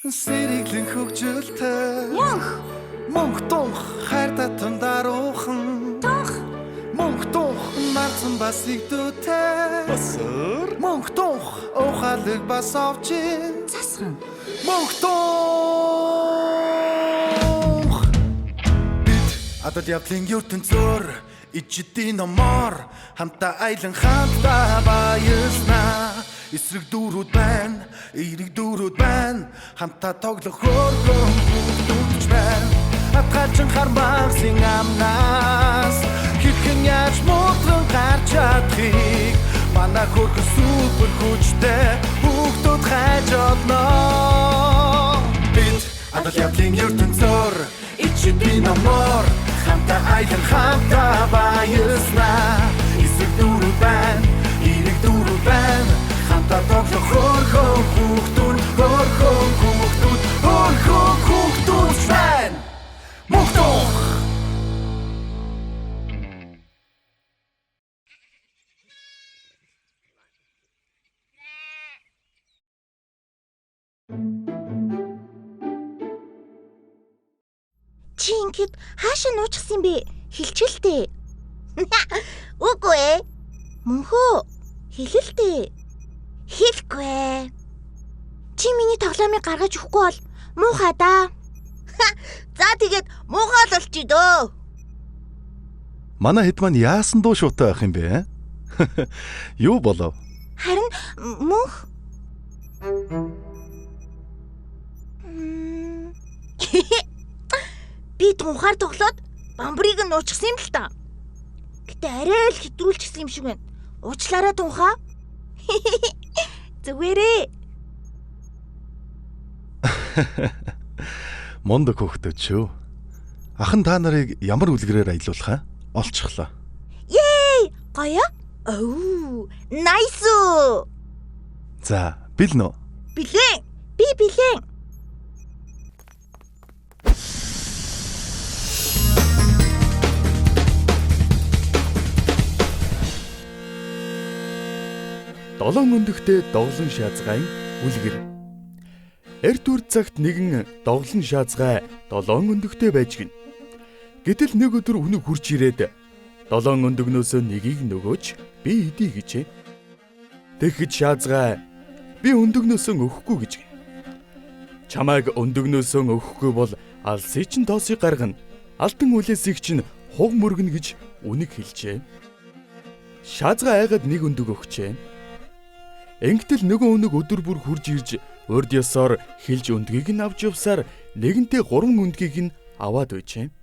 Сэриглэн хөгжилтэй Мөнх тунх хайртай тундаруухан Мөнх тунх нарцсан бас игдүүтэй Басар Мөнх тунх ухаалыг бас овчин засхан Мөнх тунх Бид адал явдлын ертөнцөөр ичдийн номоор хамтаа айлан хамтаа баяснаа эсрэг дүүрүүд байна эерэг дүүрүүд байна хамтаа тоглох хөргөн бүгдүүч байна хатгалчин хармагсын амнаас хэрхэн яаж муутран гарч чадхыг манай хөргөн супер хүчтэй бүгдүүд хайж олно бид адал явдлын ертөнцөөр ичдийн номоор хамтаа айлан хамтаа баяснаа эсрэг дүүрүүд байна эерэг дүүрүүд байна хамтаа тоглох хөргөн бүгдүүд байна мухтох Чи ингээд хаашаа нуучихсан бэ? Хилчэлтэй. Үгүй ээ. Мөнхөө хэлэлтэй. Хэлэхгүй. Чи миний тоглоомыг гаргаж өгөхгүй бол муухай да. За тэгээд муухай л болчих дөө. Манай хэд маань яасан дуу шуутай байх юм бэ? Юу болов? Харин мөнх би тунхаар тоглоод бамбарыг нь нуучихсан юм л та. Гэтэ арай л хэтрүүлчихсэн юм шиг байна. Уучлаарай тунхаа. Зүгээрээ. Мондог хөхтөч шүү. Ахан та нарыг ямар үлгэрээр аялуулах аа? Олчихлоо. Yay! Гоё? Оо, nice. За, бэлнэ үү? Билэн. Би билэн. Долоон өндөгтэй доглон шаазгайн үлгэр. Эрт үр цагт нэгэн доглон шаазгай долоон өндөгтэй байж гин. Гэтэл нэг өдөр өнөг хурж ирээд долоон өндөгнөөс нэгийг нөгөөж би идий гэжээ. Тэгэхэд шаазгай би өндөгнөөс өгөхгүй гэж гин. Чамайг өндөгнөөс өгөхгүй бол алсыг чинь тоосыг гаргана. Алтан үлээсийг чинь хуг мөргөнө гэж үнэг хэлжээ. Шаазгай айгаад нэг өндөг өгчээ. Ингэтэл нөгөө өнөг өдөр бүр хурж ирж урд ёсоор хилж өндгийг нь авч явсаар нэгэнтээ 3 өндгийг нь аваад байжээ.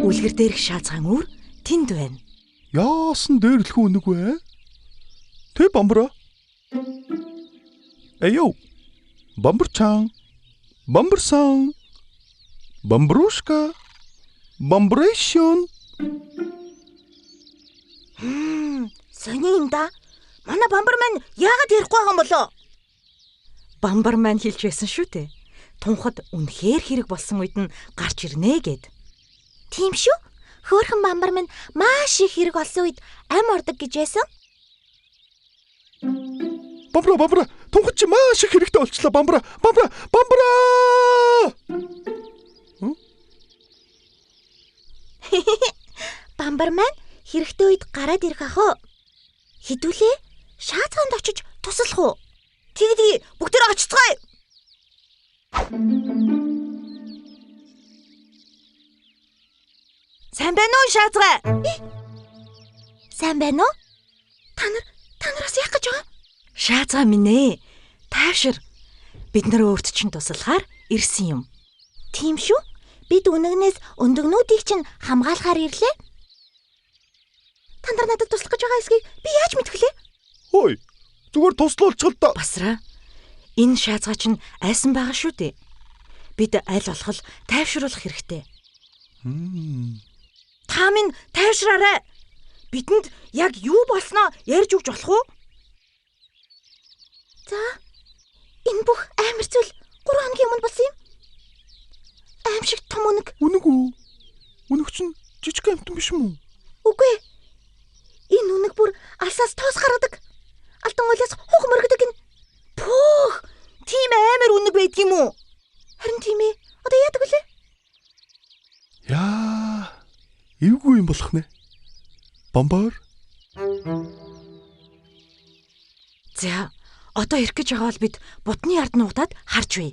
Үлгэр дээрх шаазгаан үр тэнд байна. Яасан дээрлэхүү өнөг вэ? Тэ бамбара. Эйё. Бамбарчаан. Бамбарсан. Бамбрушка. Бамбрэшн. Сони юм да. Манай бамбар маань яагаад ярихгүй байгаа юм болоо? Бамбар маань хэлж байсан шүү дээ. Тунхад үнэхээр хэрэг болсон үед нь гарч ирнэ гэд. Тийм шүү. Хөөхөн бамбар маань маш их хэрэг болсон үед ам ордог гэж байсан. Бамбара. Тунхад чи маш их хэрэгтэй болчлоо бамбара. Бамбар маань хэрэгтэй үед гараад ирэх ах уу? Хідүүлээ шаазгаанд очиж туслах уу? Тэгдий бүгдээр очицгаая. Сайн байна уу шаазгай? Сайн байна уу? Та нараас яах гэж байгаа? Шаазгай минь ээ. Таашир. Бид нар өөрт чинь туслахаар ирсэн юм. Тийм шүү. Бид үнэгнээс өндөгнүүдийг чинь хамгаалахаар ирлээ. Та нар надад туслах гэж байгаа эсгийг би яаж мэдэх вэ? Хөөе. Зүгээр туслуулчихл та. Басраа. Энэ шаазгай чинь айсан байгаа шүү дээ. Бид аль болох тайвшруулах хэрэгтэй. Та минь тайвшраарай. Бидэнд яг юу болсноо ярьж өгч болох уу? За. Энэ бүх амар зүйл 3 хоногийн өмнө болсон юм. Аим шиг том үнэг. Үнэг үү? Үнэг чинь жижиг амтан биш юм уу? Үгүй. Энэ үнэг бүр алсаас тоос гаргадаг. Алтан уйлаас хуг мөргөдөг гин. Пүүх! юм болох нэ? Бомбоор? За, одоо ирэх гэж байгаа бол бид бутны ард нуугдаад харж бай.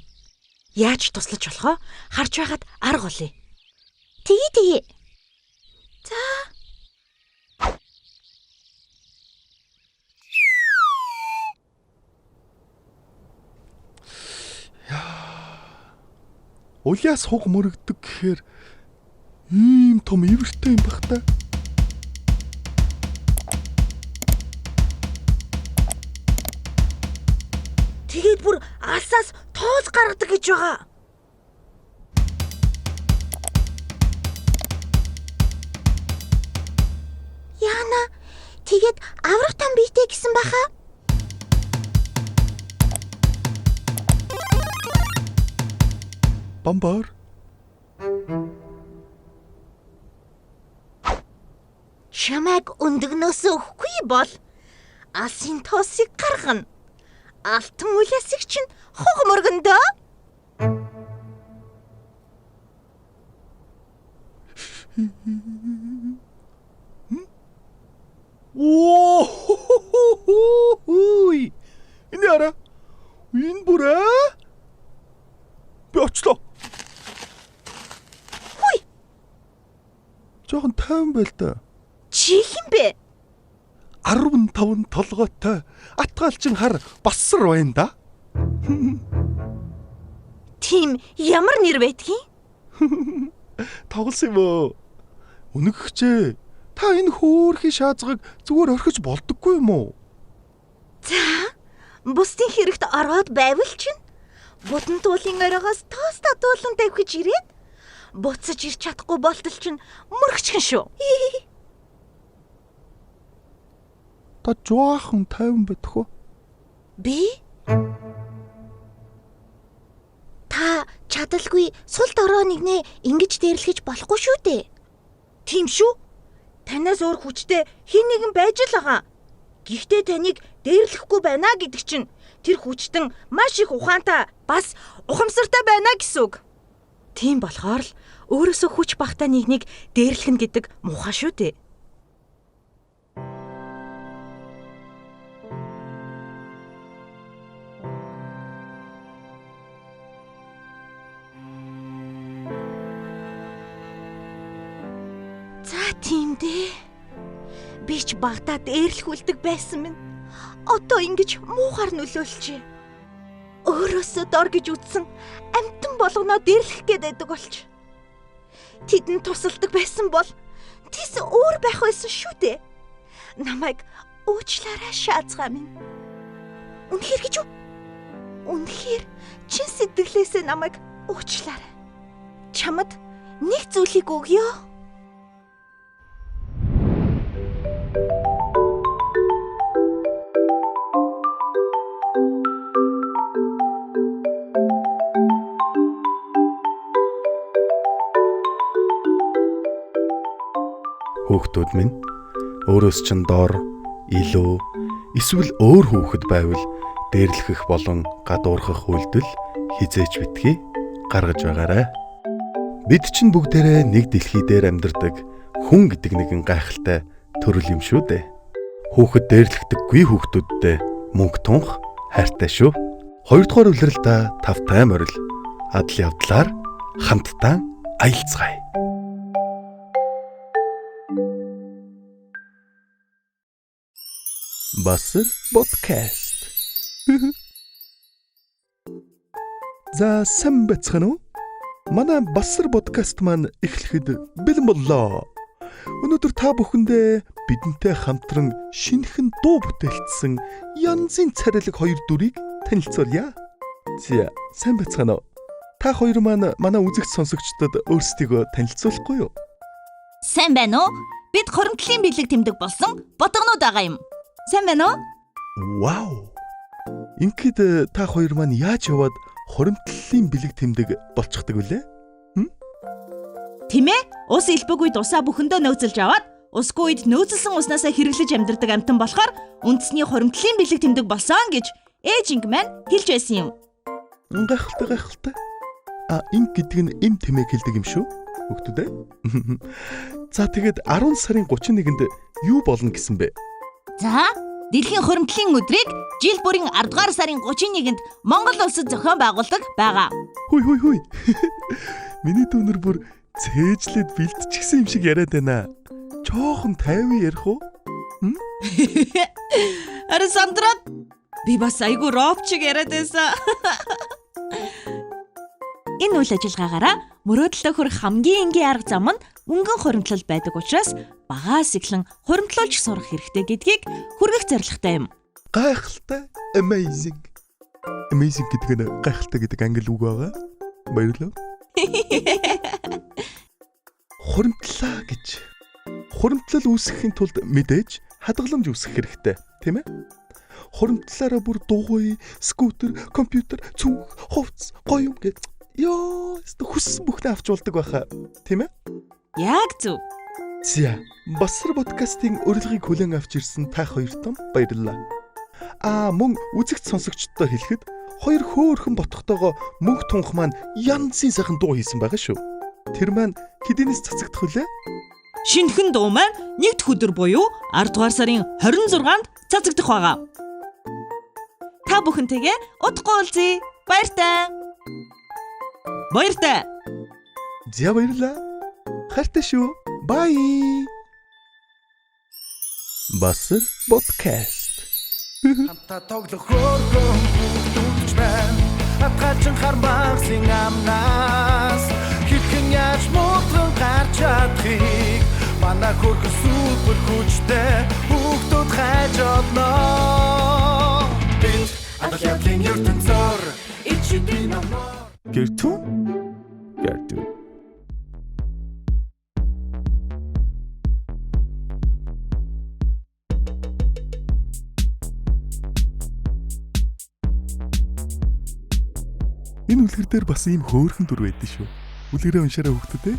Яаж туслаж болохоо харж байгаад арга олъё. Тэгээ. За. Улиас хуг мөрөгдөг гэхээр ийм том ивэртэй юм бах та. Тэгээд бүр алсаас тоос гаргадаг гэж байгаа. Яна, тэгээд аврах там бийтэй гэсэн баха. Бомбоор? Чамайг өндөгнөөс өгөхгүй бол алсын тоосыг гаргана. Алтан үлэсийг чинь хуг мөргөндөө. Оо! Энэ яра? Энэ бүрэ? Би очлоо. Хүй. Жохон тайван байл та. Чи хэм бэ? 15 толгойтой атгаалчин хар бассар байна да. Тийм ямар нэр байдгийг? Тоглосон юм уу? Үнэгчээ. Та энэ хөөрхий шаазгыг зүгээр орхиж болдоггүй юм уу? За, бусдын хэрэгт ороод байвал чинь бутан туулын оройгоос тоос татуулан тавьж ирээд буцаж ирч чадахгүй болтол чинь мөрөгчгөн шүү. Та жаахан тайван байх уу? Би? Та чадалгүй сул дороо нэгнээ ингэж дээрлэхэж болохгүй шүү дээ. Тийм шүү. Танаас өөр хүчтэй хэн нэгэн байж л байгаа. Гэхдээ таныг дээрлэхгүй байна гэдэг чинь тэр хүчтэн маш их ухаантай бас ухамсартай байна гэсэн үг. Тийм болохоор л өөрөөсөө хүч багтаа нэгнийг дээрлэх нь гэдэг муухай шүү дээ. За тийм дээ. Би ч багтаа дээрлэхүүлдэг байсан минь. Одоо ингэж муухаар нөлөөлчээ. Өөрөөсөө дор гэж үзсэн амьтан болгоноо дээрлэх гээд байдаг болч. Тэдэнд тусалдаг байсан бол тис өөр байх байсан шүү дээ. Намайг уучлаарай шаазгаа минь. Үнэхээр гэж үү? Үнэхээр чин сэтгэлээсээ намайг уучлаарай. Чамд нэг зүйлийг өгье. Хүүхдүүд минь өөрөөс чинь дор, илүү эсвэл өөр хүүхэд байвал дээрлэхэх болон гадуурхах үйлдэл хизээч битгий гаргаж байгаарай. Бид чинь бүгдээрээ нэг дэлхий дээр амьдардаг хүн гэдэг нэгэн гайхалтай төрөл юм шүү дээ. Хүүхэд дээрлэхдэггүй хүүхдүүдтэй мөнгө тунх хайртай шүү. 2 дугаар улиралдаа тавтай морил адал явдлаар хамтдаа аялцгаая. Басар подкаст. За сайн бацхан уу? Манай Басар подкаст маань эхлэхэд бэлэн боллоо. Өнөөдөр та бүхэндээ бидэнтэй хамтран шинэхэн дуу бүтээлтсэн янзын царилэг 2 дүрийг танилцуулъя. За сайн бацхан уу? Та хоёр маань манай үзэгч сонсогчдод өөрсдийгөө танилцуулахгүй юу? Сайн байна уу? Бид хоримтлын бэлэг тэмдэг болсон бодгонууд байгаа юм. Сайн байна уу? Вау. Ингээд та хоёр маань яаж яваад хоримтлын бэлэг тэмдэг болчихдаг вүлээ? Тийм ээ. Ус элбэг үед усаа бүхэндөө нөөцөлж аваад усгүй үед нөөцөлсөн уснасаа хэрэглэж амьдардаг амьтан болохоор үндэсний хоримтлын бэлэг тэмдэг болсон гэж ээж инг маань хэлж байсан юм. Гайхалтай. А инг гэдэг нь эм тэмээг хэлдэг юм шүү. Хүүхдүүд ээ. За тэгээд 10 сарын 31-нд юу болно гэсэн бэ? За, дэлхийн хуримтлалын өдрийг жил бүрийн 10 дугаар сарын 31-нд Монгол улсад зохион байгуулдаг байгаа. Хүй. Миний дүүнэр бүр цээжлээд бэлтчихсэн юм шиг яриад байна. Чоохон тайван ярих уу? Аре Сандрат, би бас айгу роп чиг яриад байсан. Энэ үйл ажиллагаагаараа мөрөөдөлтөд хүрэх хамгийн энгийн арга зам нь мөнгөн хуримтлал байдаг учраас багаас эхлэн хуримтлуулж сурах хэрэгтэй гэдгийг хүргэх зорилготой юм. Гайхалтай, amazing. Amazing гэдэг нь гайхалтай гэдэг англи үг байгаа. Баярлалаа. Хуримтлаа гэж. Хуримтлал үүсгэхийн тулд мэдээж хадгаламж үүсгэх хэрэгтэй, тийм ээ? Хуримтлалаараа бүр дугуй, скутер, компьютер, цүнх, хувцас, гоём гэд хүссэн бүхнээ авч болдог байхаа, тийм ээ? Яг зөв. За, Басар подкастын урилгыг хүлээн авч ирсэн та хоёртон баярлалаа. Мөн үзэгч сонсогчдод хэлэхэд хоёр хөөрхөн ботхотойгоо мөнх тунх маань янзын сайхан дуу хийсэн байгаа шүү. Тэр маань хэдийнээс цацагдах вүлээ? Шинэхэн дуу маань нэгд өдөр буюу 10 дугаар сарын 26-нд цацагдах байгаа. Та бүхэнтэйгээ удахгүй уулзъя. Баяртай. За баярлалаа. Хайртай шүү. Bye. Басар подкаст. Хамтаа тоглох хөөрхөн хүүхдүүч байна. Хатгалчин хармагсын амнаас хэрхэн яаж муухан гарч чадахыг манай хөрхөн супер хүчтэй хүүхдүүд хайж олноо. Бид Адалявлын ертөнцөөр ичдэг намаа. Гэртүү. Энэ үлгэр дээр бас ийм хөөрхөн дүр байдсан шүү. Үлгэрээ уншаарай хүүхдүүд ээ.